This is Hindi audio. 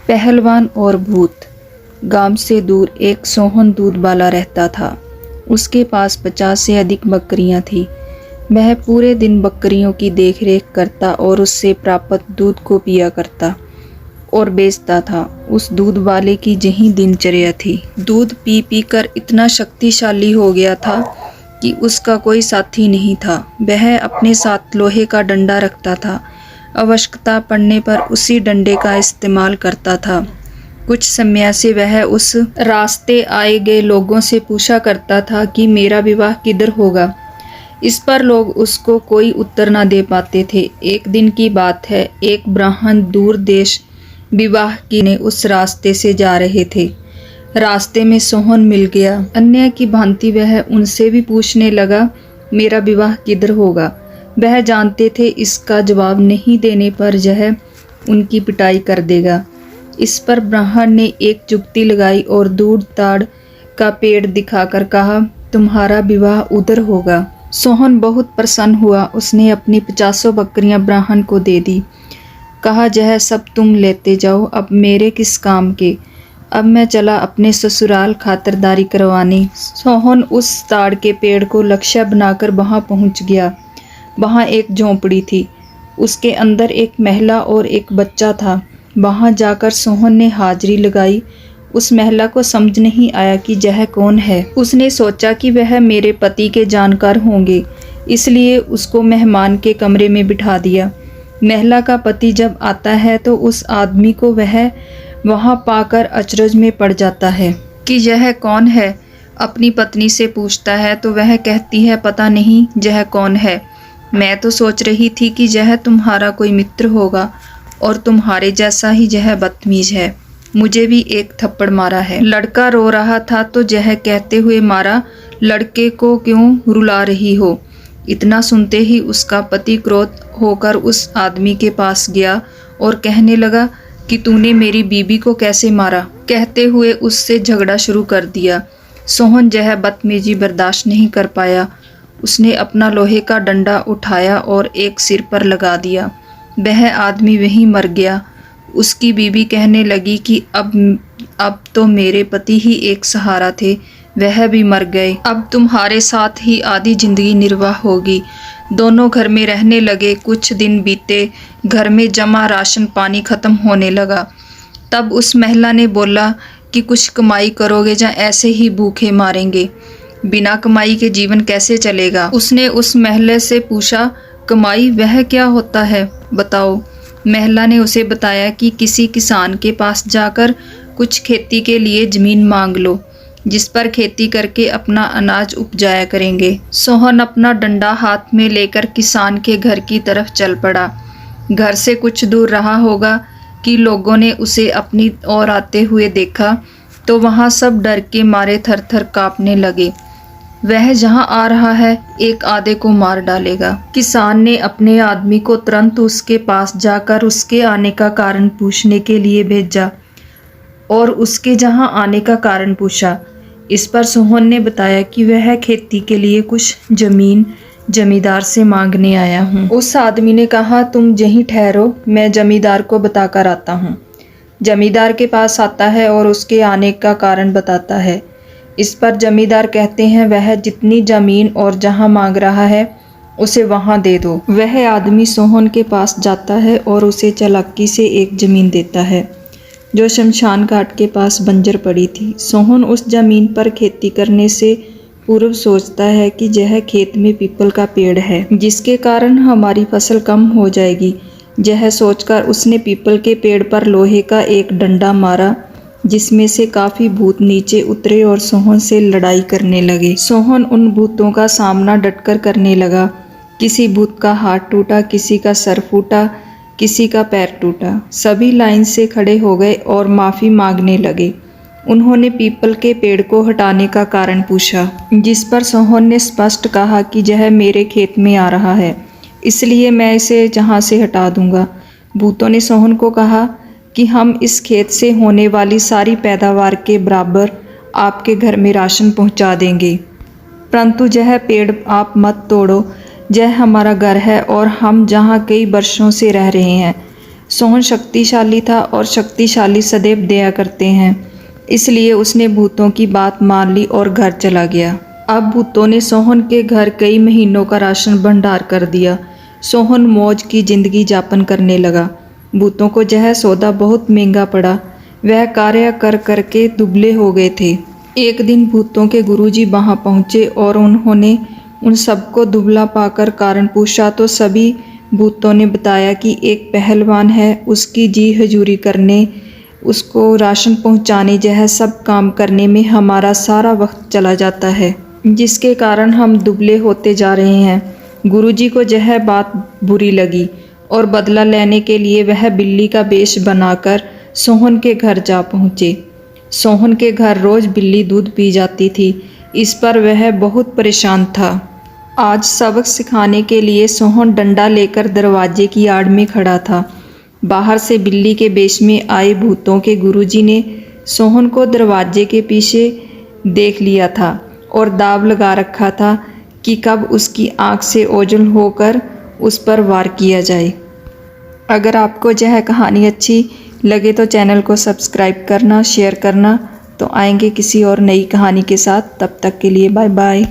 पहलवान और भूत। गांव से दूर एक सोहन दूध वाला रहता था। उसके पास 50 से अधिक बकरियां थीं। वह पूरे दिन बकरियों की देखरेख करता और उससे प्राप्त दूध को पिया करता और बेचता था। उस दूध वाले की यही दिनचर्या थी। दूध पी पी कर इतना शक्तिशाली हो गया था कि उसका कोई साथी नहीं था। वह अपने साथ लोहे का डंडा रखता था। आवश्यकता पड़ने पर उसी डंडे का इस्तेमाल करता था। कुछ समय से वह उस रास्ते आए गए लोगों से पूछा करता था कि मेरा विवाह किधर होगा। इस पर लोग उसको कोई उत्तर न दे पाते थे। एक दिन की बात है, एक ब्राह्मण दूर देश विवाह की उस रास्ते से जा रहे थे। रास्ते में सोहन मिल गया। अन्य की भांति वह उनसे भी पूछने लगा, मेरा विवाह किधर होगा। वह जानते थे इसका जवाब नहीं देने पर यह उनकी पिटाई कर देगा। इस पर ब्राह्मण ने एक जुक्ति लगाई और दूर ताड़ का पेड़ दिखाकर कहा, तुम्हारा विवाह उधर होगा। सोहन बहुत प्रसन्न हुआ। उसने अपनी 50 बकरियां ब्राह्मण को दे दी। कहा, यह सब तुम लेते जाओ, अब मेरे किस काम के। अब मैं चला अपने ससुराल खातिरदारी करवाने। सोहन उस ताड़ के पेड़ को लक्ष्य बनाकर वहां पहुंच गया। वहां एक झोंपड़ी थी। उसके अंदर एक महिला और एक बच्चा था। वहां जाकर सोहन ने हाजिरी लगाई। उस महिला को समझ नहीं आया कि यह कौन है। उसने सोचा कि वह मेरे पति के जानकार होंगे, इसलिए उसको मेहमान के कमरे में बिठा दिया। महिला का पति जब आता है तो उस आदमी को वह वहां पाकर अचरज में पड़ जाता है कि यह कौन है। अपनी पत्नी से पूछता है तो वह कहती है, पता नहीं यह कौन है। मैं तो सोच रही थी कि यह तुम्हारा कोई मित्र होगा और तुम्हारे जैसा ही यह बदतमीज है। मुझे भी एक थप्पड़ मारा है। लड़का रो रहा था तो यह कहते हुए मारा, लड़के को क्यों रुला रही हो। इतना सुनते ही उसका पति क्रोध होकर उस आदमी के पास गया और कहने लगा कि तूने मेरी बीबी को कैसे मारा। कहते हुए उससे झगड़ा शुरू कर दिया। सोहन यह बदतमीजी बर्दाश्त नहीं कर पाया। उसने अपना लोहे का डंडा उठाया और एक सिर पर लगा दिया। वह आदमी वहीं मर गया। उसकी बीबी कहने लगी कि अब तो मेरे पति ही एक सहारा थे, वह भी मर गए। अब तुम्हारे साथ ही आधी जिंदगी निर्वाह होगी। दोनों घर में रहने लगे। कुछ दिन बीते, घर में जमा राशन पानी खत्म होने लगा। तब उस महिला ने बोला कि कुछ कमाई करोगे या ऐसे ही भूखे मारेंगे। बिना कमाई के जीवन कैसे चलेगा। उसने उस महिला से पूछा, कमाई वह क्या होता है, बताओ। महिला ने उसे बताया कि किसी किसान के पास जाकर कुछ खेती के लिए जमीन मांग लो, जिस पर खेती करके अपना अनाज उपजाया करेंगे। सोहन अपना डंडा हाथ में लेकर किसान के घर की तरफ चल पड़ा। घर से कुछ दूर रहा होगा कि लोगों ने उसे अपनी ओर आते हुए देखा तो वहां सब डर के मारे थर थर कांपने लगे। वह जहां आ रहा है, एक आधे को मार डालेगा। किसान ने अपने आदमी को तुरंत उसके पास जाकर उसके आने का कारण पूछने के लिए भेजा और उसके जहां आने का कारण पूछा। इस पर सोहन ने बताया कि वह खेती के लिए कुछ जमीन जमींदार से मांगने आया हूँ। उस आदमी ने कहा, तुम यहीं ठहरो, मैं जमींदार को बताकर आता हूँ। जमींदार के पास आता है और उसके आने का कारण बताता है। इस पर जमींदार कहते हैं, वह जितनी जमीन और जहां मांग रहा है उसे वहां दे दो। वह आदमी सोहन के पास जाता है और उसे चालाकी से एक जमीन देता है जो शमशान घाट के पास बंजर पड़ी थी। सोहन उस जमीन पर खेती करने से पूर्व सोचता है कि यह खेत में पीपल का पेड़ है, जिसके कारण हमारी फसल कम हो जाएगी। यह सोचकर उसने पीपल के पेड़ पर लोहे का एक डंडा मारा, जिसमें से काफी भूत नीचे उतरे और सोहन से लड़ाई करने लगे। सोहन उन भूतों का सामना डटकर करने लगा। किसी भूत का हाथ टूटा, किसी का सर फूटा, किसी का पैर टूटा। सभी लाइन से खड़े हो गए और माफी मांगने लगे। उन्होंने पीपल के पेड़ को हटाने का कारण पूछा, जिस पर सोहन ने स्पष्ट कहा कि यह मेरे खेत में आ रहा है, इसलिए मैं इसे जहाँ से हटा दूंगा। भूतों ने सोहन को कहा कि हम इस खेत से होने वाली सारी पैदावार के बराबर आपके घर में राशन पहुंचा देंगे, परंतु यह पेड़ आप मत तोड़ो। यह हमारा घर है और हम जहां कई वर्षों से रह रहे हैं। सोहन शक्तिशाली था और शक्तिशाली सदैव दया करते हैं, इसलिए उसने भूतों की बात मान ली और घर चला गया। अब भूतों ने सोहन के घर कई महीनों का राशन भंडार कर दिया। सोहन मौज की जिंदगी यापन करने लगा। भूतों को यह सौदा बहुत महंगा पड़ा। वह कार्य कर करके दुबले हो गए थे। एक दिन भूतों के गुरुजी वहां पहुंचे और उन्होंने उन सबको दुबला पाकर कारण पूछा तो सभी भूतों ने बताया कि एक पहलवान है, उसकी जी हजूरी करने, उसको राशन पहुंचाने यह सब काम करने में हमारा सारा वक्त चला जाता है, जिसके कारण हम दुबले होते जा रहे हैं। गुरुजी को यह बात बुरी लगी और बदला लेने के लिए वह बिल्ली का वेश बनाकर सोहन के घर जा पहुँचे। सोहन के घर रोज बिल्ली दूध पी जाती थी। इस पर वह बहुत परेशान था। आज सबक सिखाने के लिए सोहन डंडा लेकर दरवाजे की आड़ में खड़ा था। बाहर से बिल्ली के वेश में आए भूतों के गुरुजी ने सोहन को दरवाजे के पीछे देख लिया था और दाव लगा रखा था कि कब उसकी आंख से ओझल होकर उस पर वार किया जाए। अगर आपको यह कहानी अच्छी लगे तो चैनल को सब्सक्राइब करना, शेयर करना। तो आएंगे किसी और नई कहानी के साथ। तब तक के लिए बाय बाय।